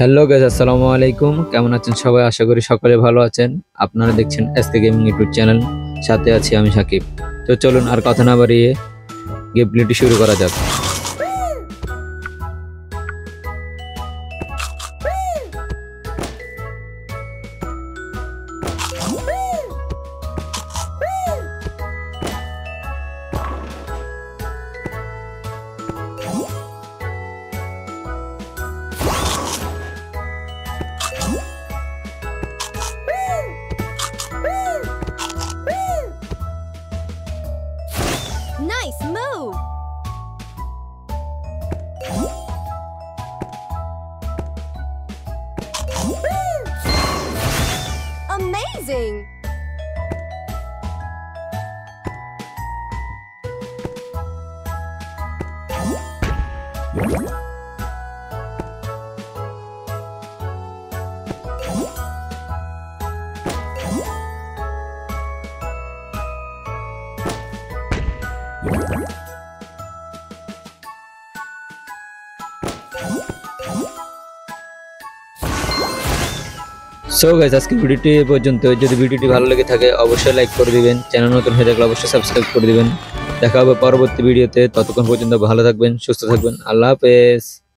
Hello guys, আসসালামু আলাইকুম। কেমন আছেন সবাই? আশা করি সকলে ভালো আছেন। আপনারা দেখছেন এসকে গেমিং ইউটিউব চ্যানেল, সাথে আছি আমি সাকিব। তো চলুন আর কথা না বাড়িয়ে গেম প্লেটি শুরু করা যাক। Nice move! Amazing! So guys, আজকে ভিডিওটি এ পর্যন্ত। যদি ভিডিওটি ভালো লেগে থাকে অবশ্যই লাইক করে দিবেন, চ্যানেল নতুন হয়ে থাকলে অবশ্যই সাবস্ক্রাইব করে দিবেন। দেখা হবে পরবর্তী ভিডিওতে। ততক্ষণ পর্যন্ত ভালো থাকবেন, সুস্থ থাকবেন। আল্লাহ হাফেজ।